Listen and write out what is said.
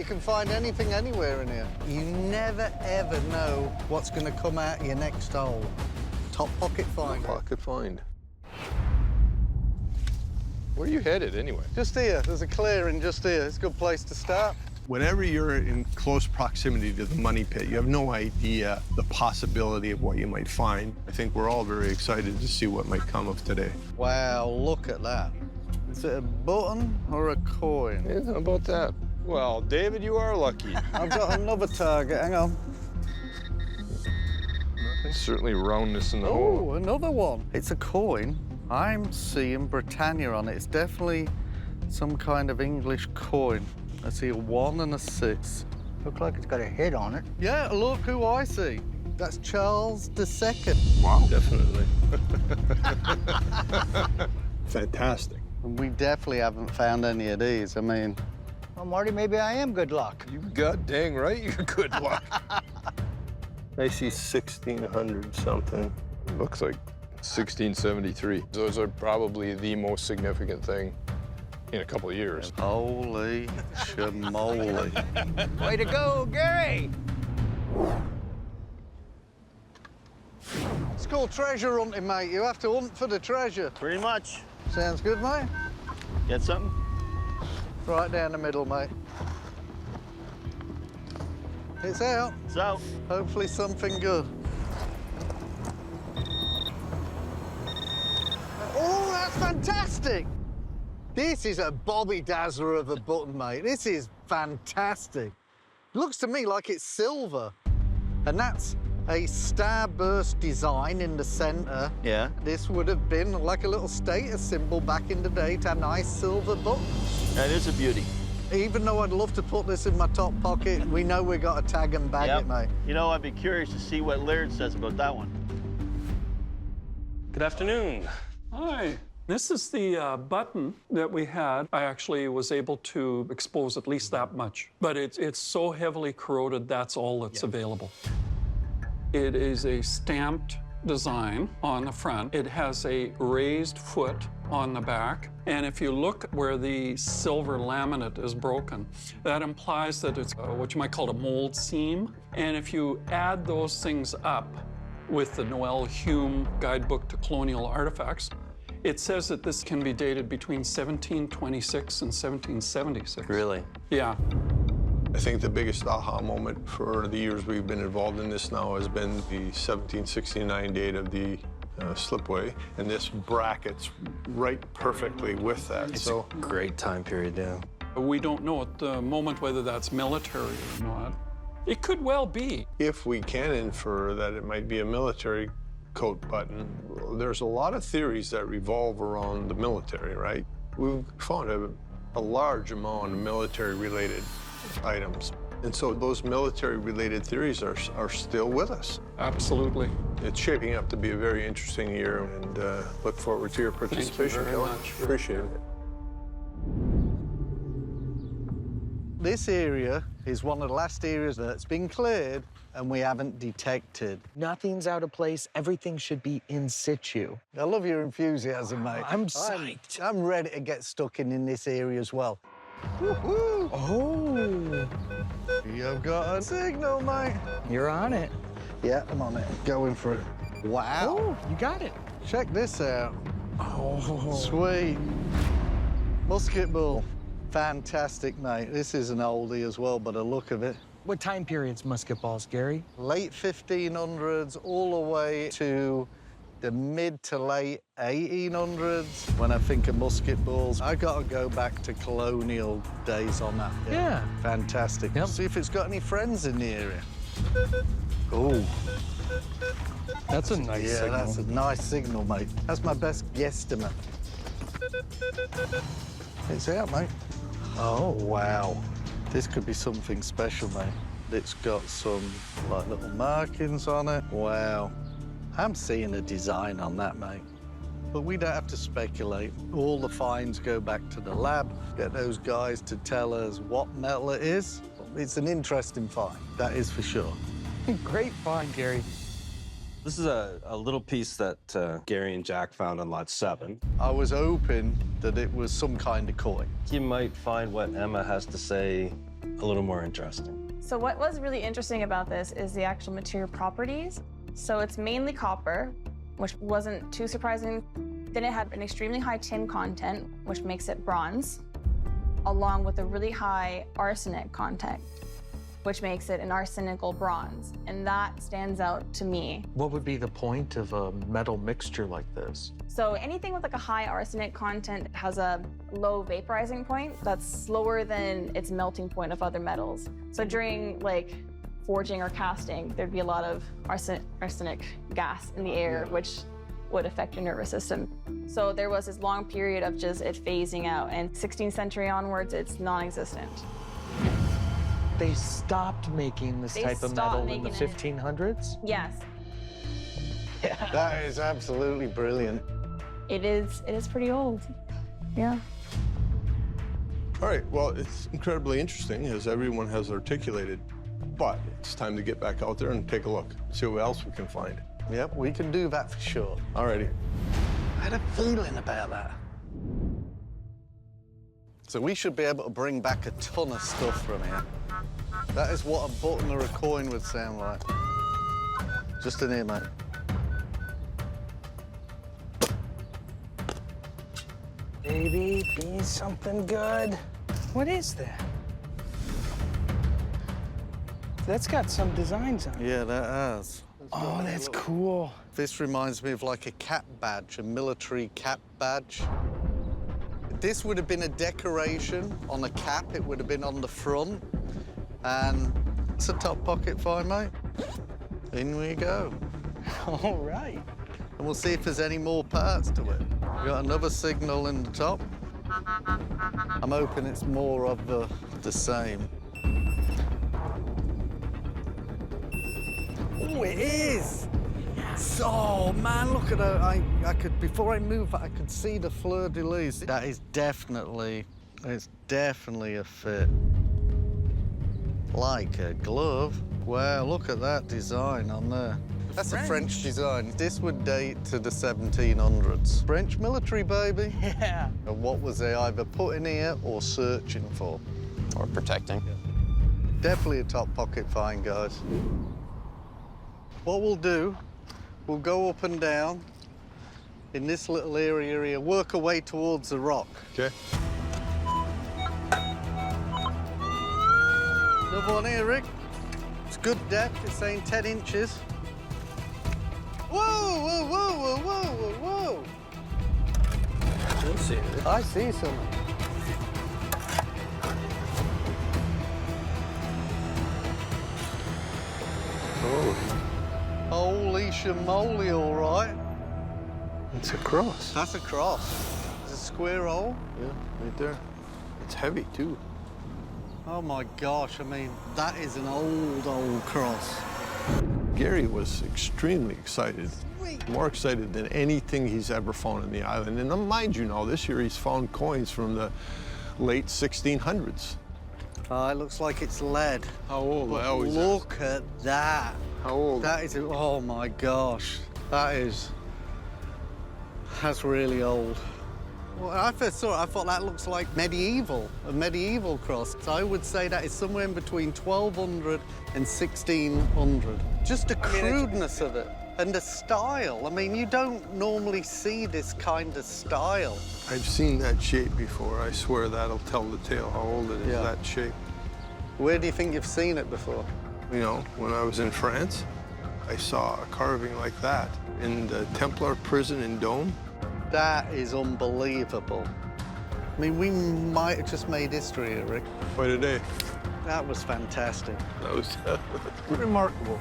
You can find anything anywhere in here. You never, ever know what's going to come out of your next hole. Top pocket find. Pocket find. Where are you headed, anyway? Just here. There's a clearing just here. It's a good place to start. Whenever you're in close proximity to the money pit, you have no idea the possibility of what you might find. I think we're all very excited to see what might come of today. Wow, look at that. Is it a button or a coin? Yeah, how about that? Well, David, you are lucky. I've got another target. Hang on. There's certainly roundness in the hole. Oh, another one. It's a coin. I'm seeing Britannia on it. It's definitely some kind of English coin. I see a 1 and a 6. Looks like it's got a hit on it. Yeah, look who I see. That's Charles II. Wow. Definitely. Fantastic. We definitely haven't found any of these. I mean, Well, Marty, maybe I am good luck. You got dang right you're good luck. I see 1600 something. Looks like 1673. Those are probably the most significant thing in a couple of years. holy shamoly. Way to go, Gary! It's called treasure hunting, mate. You have to hunt for the treasure. Pretty much. Sounds good, mate? Get something? Right down the middle, mate. It's out. It's out. Hopefully something good. Oh, that's fantastic! This is a Bobby Dazzler of a button, mate. This is fantastic. Looks to me like it's silver. And that's a starburst design in the center. Yeah. This would have been like a little status symbol back in the day to have nice silver buttons. That is a beauty. Even though I'd love to put this in my top pocket, we know we got to tag and bag it, mate. You know, I'd be curious to see what Laird says about that one. Good afternoon. Hi. This is the button that we had. I actually was able to expose at least that much, but it's so heavily corroded, that's all that's available. It is a stamped design on the front. It has a raised foot on the back. And if you look where the silver laminate is broken, that implies that it's what you might call a mold seam. And if you add those things up with the Noel Hume Guidebook to Colonial Artifacts, it says that this can be dated between 1726 and 1776. Really? Yeah. I think the biggest aha moment for the years we've been involved in this now has been the 1769 date of the slipway, and this brackets right perfectly with that. It's so a Great time period, yeah. We don't know at the moment whether that's military or not. It could well be. if we can infer that it might be a military coat button, there's a lot of theories that revolve around the military, right? We've found a large amount of military-related items. And so those military-related theories are still with us. Absolutely. It's shaping up to be a very interesting year, and look forward to your participation, very Kelly. much. Appreciate it. This area is one of the last areas that's been cleared and we haven't detected. Nothing's out of place. Everything should be in situ. I love your enthusiasm, mate. I'm psyched. I'm ready to get stuck in this area as well. Woohoo! Oh, You've got a signal, mate. you're on it. Yeah, I'm on it. Going for it. Wow. Oh, you got it. Check this out. Oh. Sweet. Musket ball. Fantastic, mate. This is an oldie as well, by the look of it. What time period's musket balls, Gary? Late 1500s all the way to the mid to late 1800s. When I think of musket balls, I gotta go back to colonial days on that. Yeah. Fantastic. Yep. See if it's got any friends in the area. Oh, That's a nice yeah, signal. that's a nice signal, mate. That's my best guesstimate. It's out, mate. Oh, wow. This could be something special, mate. It's got some, like, little markings on it. Wow. I'm seeing a design on that, mate. But we don't have to speculate. All the finds go back to the lab, get those guys to tell us what metal it is. It's an interesting find, that is for sure. Great find, Gary. This is a little piece that Gary and Jack found on Lot 7. I was hoping that it was some kind of coin. You might find what Emma has to say a little more interesting. So what was really interesting about this is the actual material properties. So it's mainly copper, which wasn't too surprising. Then it had an extremely high tin content, which makes it bronze, along with a really high arsenic content, which makes it an arsenical bronze. And that stands out to me. What would be the point of a metal mixture like this? So anything with like a high arsenic content has a low vaporizing point that's slower than its melting point of other metals. So during like forging or casting, there'd be a lot of arsenic gas in the air, which would affect your nervous system. So there was this long period of just it phasing out, and 16th century onwards, it's non-existent. They stopped making this type of metal in the 1500s? Yes. That is absolutely brilliant. It is pretty old. Yeah. All right, well, it's incredibly interesting, as everyone has articulated, but it's time to get back out there and take a look, see what else we can find. Yep, we can do that for sure. All righty. I had a feeling about that. So we should be able to bring back a ton of stuff from here. That is what a button or a coin would sound like. Just in here, mate. Baby, be something good. What is that? That's got some designs on it. Yeah, that has. Oh, that's cool. This reminds me of like a cap badge, a military cap badge. This would have been a decoration on a cap. It would have been on the front. And it's a top pocket find, mate. In we go. All right. And we'll see if there's any more parts to it. We got another signal in the top. I'm hoping it's more of the same. Oh, it is! Oh, man, look at that. I could, before I move, I could see the fleur-de-lis. That is definitely, it's definitely a fit. Like a glove. Wow, look at that design on there. That's a French design. This would date to the 1700s. French military, baby. Yeah. And what was they either putting here or searching for? Or protecting. Definitely a top pocket find, guys. What we'll do, we'll go up and down in this little area here, work our way towards the rock. Okay. Another one here, Rick. It's good depth, it's saying 10 inches. Whoa, whoa, whoa, whoa, whoa, whoa, whoa. I see it. I see some. Holy shamoly, all right. It's a cross. That's a cross. It's a square hole. Yeah, right there. It's heavy, too. Oh, my gosh. I mean, that is an old cross. Gary was extremely excited. More excited than anything he's ever found on the island. And mind you now, this year he's found coins from the late 1600s. It looks like it's lead. How old? But look at that. How old? That is, oh my gosh. That's really old. Well, I first saw it, I thought that looks like medieval, a medieval cross. So I would say that is somewhere in between 1200 and 1600. Just the crudeness of it and the style. I mean, you don't normally see this kind of style. I've seen that shape before. I swear that'll tell the tale how old it is, Yeah. that shape. Where do you think you've seen it before? You know, when I was in France, I saw a carving like that in the Templar prison in Dome. That is unbelievable. I mean, we might have just made history here, Rick. Quite a day. That was fantastic. That was remarkable.